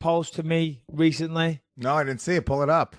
post to me recently? No, I didn't see it. Pull it up.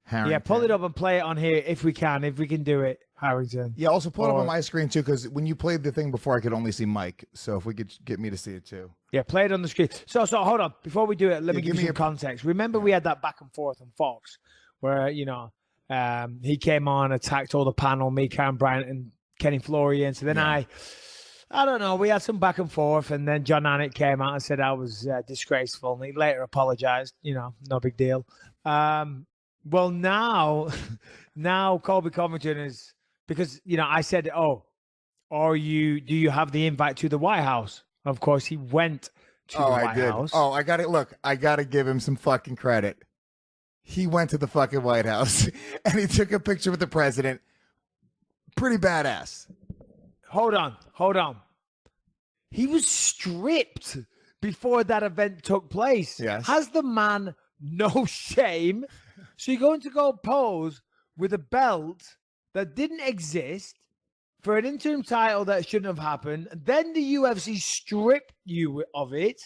Harrington. Yeah, pull it up and play it on here if we can do it, Harrington. Yeah, also pull it up on my screen too, because when you played the thing before, I could only see Mike. So if we could get me to see it too. Yeah, play it on the screen. So hold on. Before we do it, let me give you some context. Remember we had that back and forth on Fox where, he came on, attacked all the panel, me, Karen Bryant, and Kenny Florian. So then I don't know, we had some back and forth, and then John Anik came out and said I was disgraceful, and he later apologized. No big deal. Well, now Colby Covington is, because, I said, do you have the invite to the White House? Of course, he went to the White House. Oh, I got it. Look, I got to give him some fucking credit. He went to the fucking White House and he took a picture with the president. Pretty badass. Hold on. He was stripped before that event took place. Yes. Has the man no shame? So you're going to go pose with a belt that didn't exist for an interim title that shouldn't have happened. Then the UFC strip you of it,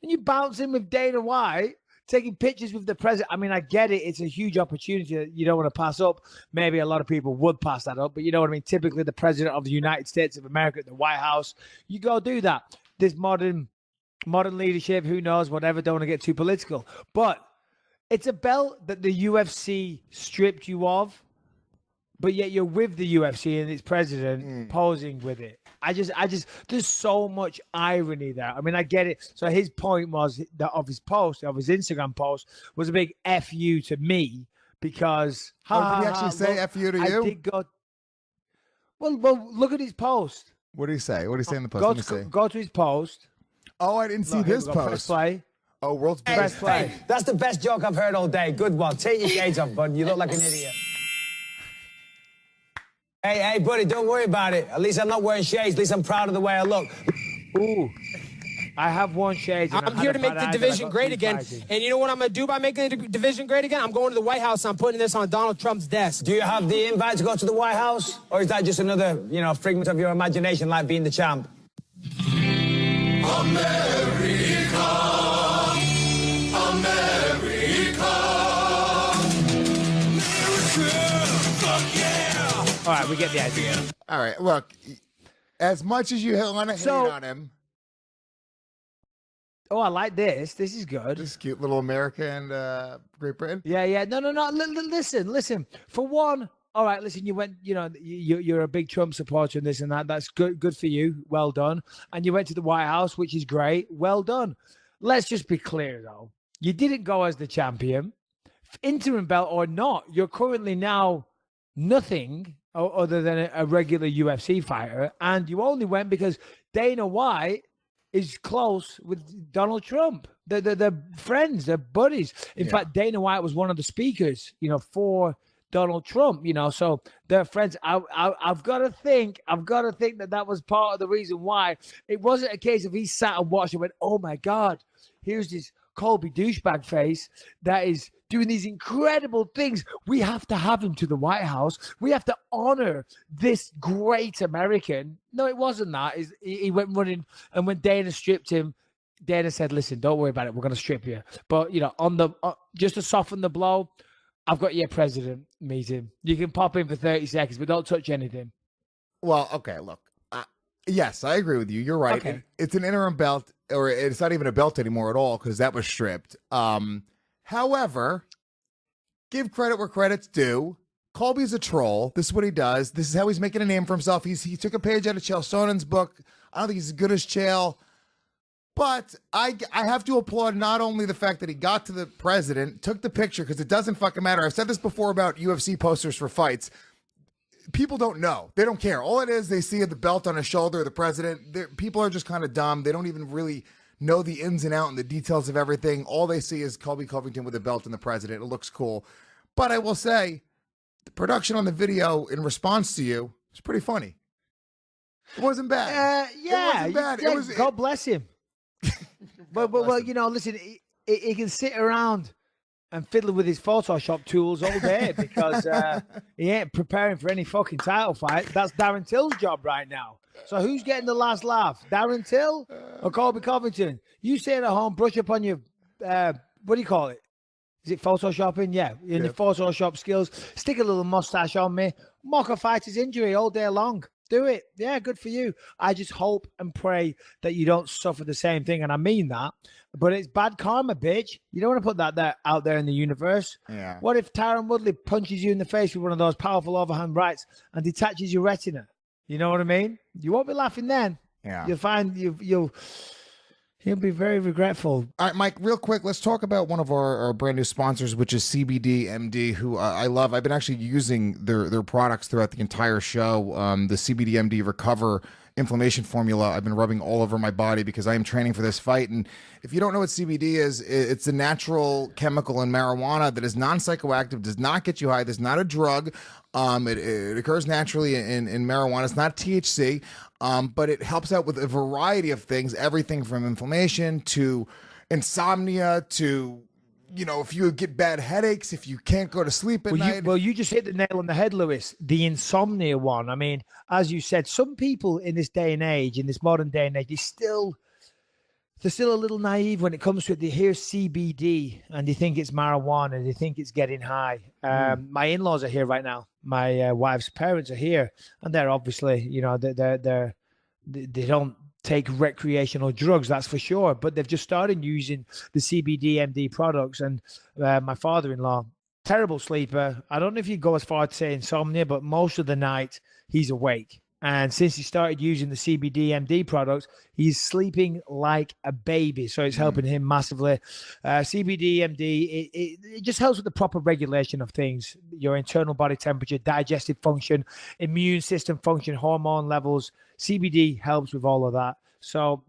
and you bounce in with Dana White, taking pictures with the president. I mean, I get it. It's a huge opportunity that you don't want to pass up. Maybe a lot of people would pass that up, but you know what I mean? Typically, the president of the United States of America at the White House, you go do that. This modern leadership, who knows, whatever, don't want to get too political. But it's a belt that the UFC stripped you of, but yet you're with the UFC and its president posing with it. I just, there's so much irony there. I mean, I get it. So his point was that of his Instagram post, was a big F you to me because. Did he actually say F you to you? I did go. Well, look at his post. What did he say? What did he say in the post? Go to his post. Oh, I didn't see this post. Press play. Oh, world's best play. Hey, that's the best joke I've heard all day. Good one. Take your shades off, bud. You look like an idiot. Hey, buddy, don't worry about it. At least I'm not wearing shades. At least I'm proud of the way I look. Ooh. I have worn shades. I'm here to make the division great again. And you know what I'm going to do by making the division great again? I'm going to the White House. I'm putting this on Donald Trump's desk. Do you have the invite to go to the White House? Or is that just another, figment of your imagination like being the champ? All right, we get the idea. All right, look, as much as you want to hate on him. Oh, I like this. This is good. This cute little America and Great Britain. Yeah. No. Listen. For one, all right, listen, you went, you're a big Trump supporter and this and that. That's good for you. Well done. And you went to the White House, which is great. Well done. Let's just be clear, though. You didn't go as the champion. Interim belt or not, you're currently now nothing other than a regular UFC fighter. And you only went because Dana White is close with Donald Trump. They're friends, they're buddies. In fact, Dana White was one of the speakers, for Donald Trump, so they're friends. I've got to think that was part of the reason why. It wasn't a case of he sat and watched and went, oh my God, here's this Colby douchebag face that is doing these incredible things. We have to have him to the White House. We have to honor this great American. No, it wasn't that. He went running, and when Dana stripped him, Dana said, listen, don't worry about it. We're going to strip you. But, just to soften the blow, I've got your president meeting. You can pop in for 30 seconds, but don't touch anything. Well, okay, look. Yes, I agree with you. You're right. Okay. It's an interim belt, or it's not even a belt anymore at all because that was stripped. However, give credit where credit's due. Colby's a troll. This is what he does. This is how he's making a name for himself. He took a page out of Chael Sonnen's book. I don't think he's as good as Chael. But I have to applaud not only the fact that he got to the president, took the picture, because it doesn't fucking matter. I've said this before about UFC posters for fights. People don't know. They don't care. All it is, they see the belt on his shoulder, the president. People are just kind of dumb. They don't even really know the ins and outs and the details of everything. All they see is Colby Covington with a belt and the president. It looks cool. But I will say, the production on the video in response to you was pretty funny. It wasn't bad. It wasn't bad. Yeah, God bless him. but listen, he can sit around and fiddling with his Photoshop tools all day because he ain't preparing for any fucking title fight. That's Darren Till's job right now. So who's getting the last laugh? Darren Till or Colby Covington? You stay at home, brush up on your, what do you call it? Is it Photoshopping? Yeah, in the Photoshop skills. Stick a little mustache on me. Mock a fighter's injury all day long. Do it. Yeah, good for you. I just hope and pray that you don't suffer the same thing. And I mean that. But it's bad karma, bitch. You don't want to put that out there in the universe. Yeah. What if Tyron Woodley punches you in the face with one of those powerful overhand rights and detaches your retina? You know what I mean? You won't be laughing then. Yeah. You'll find you'll be very regretful. All right, Mike, real quick, let's talk about one of our brand new sponsors, which is CBD MD, who I love. I've been actually using their products throughout the entire show. The CBD MD Recover inflammation formula I've been rubbing all over my body because I am training for this fight. And if you don't know what CBD is, it's a natural chemical in marijuana that is non-psychoactive, does not get you high. There's not a drug. It occurs naturally in marijuana. It's not THC, but it helps out with a variety of things, everything from inflammation to insomnia to, if you get bad headaches, if you can't go to sleep at night. You just hit the nail on the head, Lewis. The insomnia one. I mean, as you said, some people in this day and age, in this modern day and age, they're still a little naive when it comes to it. They hear CBD and they think it's marijuana. They think it's getting high. My in-laws are here right now. My wife's parents are here, and they're obviously, they don't take recreational drugs, that's for sure. But they've just started using the CBD MD products. And my father-in-law, terrible sleeper. I don't know if you go as far to say insomnia, but most of the night he's awake. And since he started using the CBD MD products, he's sleeping like a baby. So it's helping him massively. CBD MD, it just helps with the proper regulation of things, your internal body temperature, digestive function, immune system function, hormone levels. CBD helps with all of that. So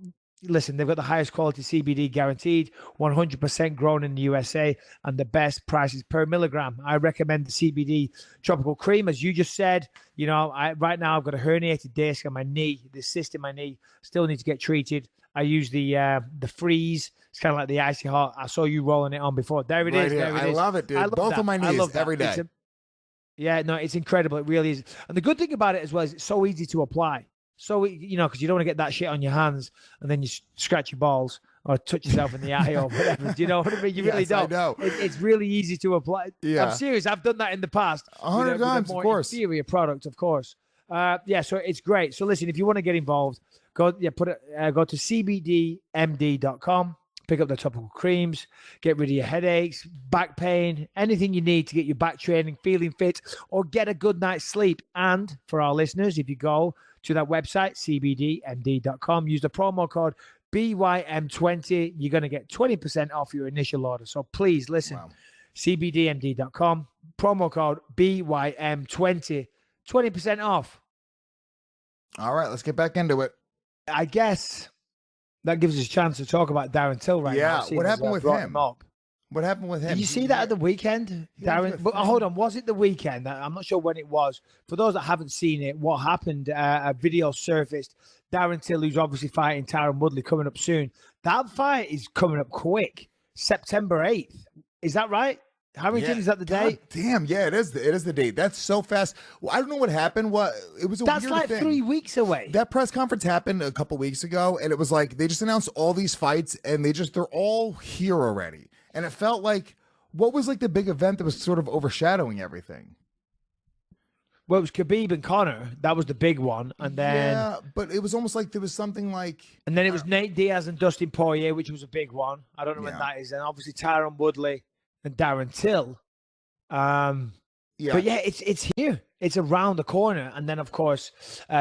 listen, they've got the highest quality CBD guaranteed, 100% grown in the USA, and the best prices per milligram. I recommend the CBD tropical cream, as you just said. Right now I've got a herniated disc on my knee, the cyst in my knee, still need to get treated. I use the freeze. It's kind of like the icy hot. I saw you rolling it on before. There it is. There it is. I love it, dude. Both of my knees every day. It's incredible. It really is. And the good thing about it as well is it's so easy to apply. So, because you don't want to get that shit on your hands and then you scratch your balls or touch yourself in the eye or whatever. Do you know what I mean? You really don't. I know. It's really easy to apply. Yeah. I'm serious. I've done that in the past. 100 times, of course. Inferior product, of course. So it's great. So listen, if you want to get involved, go to cbdmd.com. Pick up the topical creams, get rid of your headaches, back pain, anything you need to get your back training, feeling fit, or get a good night's sleep. And for our listeners, if you go to that website, cbdmd.com, use the promo code BYM20, you're going to get 20% off your initial order. So please listen, cbdmd.com, promo code BYM20, 20% off. All right, let's get back into it. I guess that gives us a chance to talk about Darren Till now. Yeah, what happened with him? What happened with him? Did you see that at the weekend, Darren? But hold on, was it the weekend? I'm not sure when it was. For those that haven't seen it, what happened? A video surfaced. Darren Till, who's obviously fighting Tyron Woodley coming up soon. That fight is coming up quick. September 8th. Is that right? Harrington, is that the date? Damn, yeah, it is. It is the date. That's so fast. Well, I don't know what happened. It was a That's weird like thing. 3 weeks away. That press conference happened a couple weeks ago, and it was like they just announced all these fights, and they're all here already. And it felt like, what was like the big event that was sort of overshadowing everything? Well, it was Khabib and Conor. That was the big one. And then... Yeah, but it was almost like there was something like... And then it was Nate Diaz and Dustin Poirier, which was a big one. I don't know when that is. And obviously Tyron Woodley and Darren Till. But yeah, it's here. It's around the corner. And then, of course,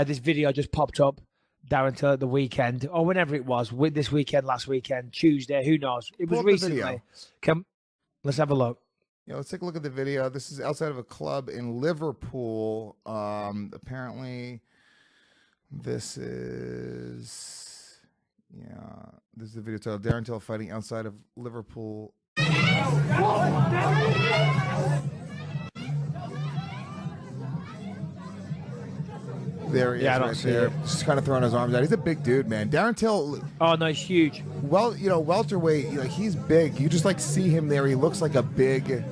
this video just popped up. Darren Till at the weekend, or whenever it was, with this weekend, last weekend, Tuesday, who knows? It was recently. Let's have a look. Yeah, let's take a look at the video. This is outside of a club in Liverpool. Apparently, this is the video title. Darren Till fighting outside of Liverpool. There he is, I don't right see there. it. Just kind of throwing his arms out. He's a big dude, man. Darren Till, Oh no, he's huge. well, welterweight, he's big. You just like see him there. He looks like a big.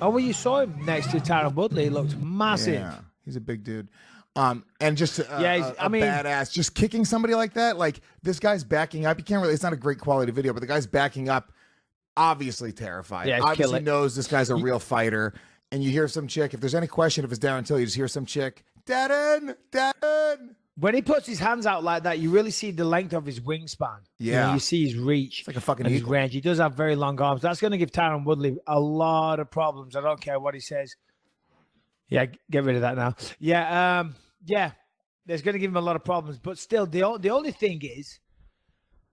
Oh, well, you saw him next to Tyron Woodley. He looked massive. Yeah, he's a big dude. And just I mean, badass. Just kicking somebody like that, like this guy's backing up. You can't really. It's not a great quality video, but the guy's backing up, obviously terrified. Yeah, obviously knows this guy's a real fighter. And you hear some chick. If there's any question if it's Darren Till, you just hear some chick. Darren. When he puts his hands out like that, you really see the length of his wingspan. Yeah. You see his reach. It's like a fucking and his eagle. range. He does have very long arms. That's going to give Tyron Woodley a lot of problems. I don't care what he says. Yeah, get rid of that now. Yeah, there's going to give him a lot of problems. But still, the only thing is,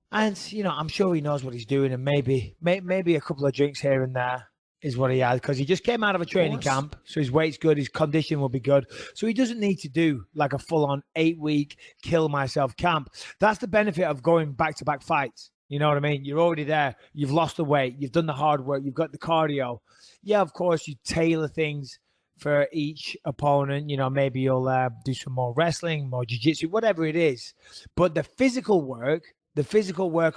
and I'm sure he knows what he's doing, and maybe a couple of drinks here and there is what he has, because he just came out of a training camp, so his weight's good, his condition will be good, so he doesn't need to do like a full-on 8-week kill myself camp. That's the benefit of going back-to-back fights. You know what I mean? You're already there. You've lost the weight. You've done the hard work. You've got the cardio. Yeah, of course, you tailor things for each opponent. Maybe you'll do some more wrestling, more jiu-jitsu, whatever it is. But the physical work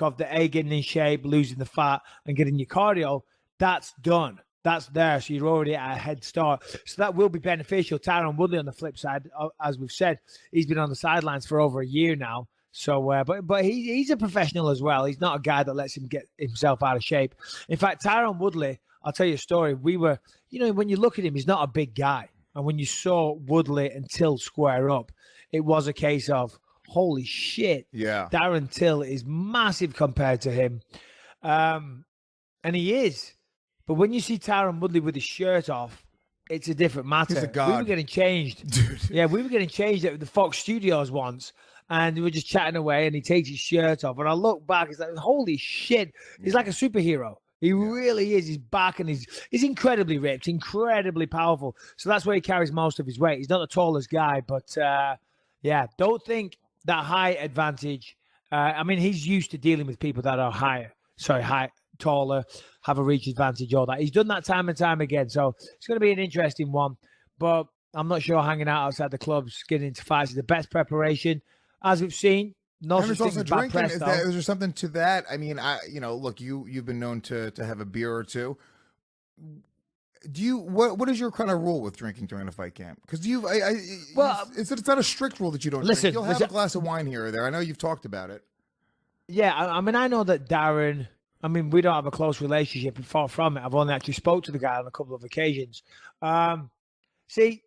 of the getting in shape, losing the fat, and getting your cardio, that's done. That's there. So you're already at a head start. So that will be beneficial. Tyron Woodley, on the flip side, as we've said, he's been on the sidelines for over a year now. So, but he's a professional as well. He's not a guy that lets him get himself out of shape. In fact, Tyron Woodley, I'll tell you a story. We were, when you look at him, he's not a big guy. And when you saw Woodley and Till square up, it was a case of, holy shit. Yeah. Darren Till is massive compared to him. And he is. But when you see Tyron Woodley with his shirt off, it's a different matter. He's a god. We were getting changed. Dude. Yeah, we were getting changed at the Fox Studios once. And we were just chatting away, and he takes his shirt off. And I look back, it's like, holy shit. He's like a superhero. He really is. He's back, and he's incredibly ripped, incredibly powerful. So that's where he carries most of his weight. He's not the tallest guy, but don't think that height advantage. He's used to dealing with people that are taller, have a reach advantage, all that. He's done that time and time again. So it's going to be an interesting one. But I'm not sure hanging out outside the clubs, getting into fights is the best preparation. As we've seen, no such thing as bad press, is there something to that? I mean, look, you've been known to have a beer or two. Do you what is your kind of rule with drinking during a fight camp? Because it's not a strict rule that you don't drink. You'll have a glass of wine here or there. I know you've talked about it. Yeah, I know that Darren. We don't have a close relationship, and far from it. I've only actually spoke to the guy on a couple of occasions. See,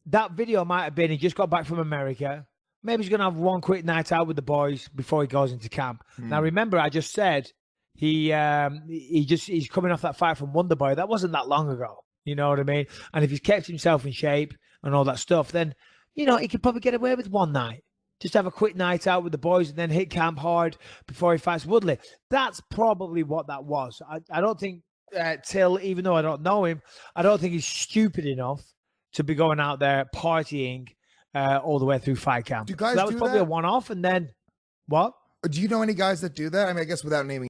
that video might have been he just got back from America. Maybe he's going to have one quick night out with the boys before he goes into camp. Now, remember, I just said he's coming off that fight from Wonderboy. That wasn't that long ago. You know what I mean? And if he's kept himself in shape and all that stuff, then, he could probably get away with one night. Just have a quick night out with the boys and then hit camp hard before he fights Woodley. That's probably what that was. I don't think Till, even though I don't know him, I don't think he's stupid enough to be going out there partying all the way through fight camp. Do guys so that was do probably that? a one-off, and then what? Do you know any guys that do that? I guess without naming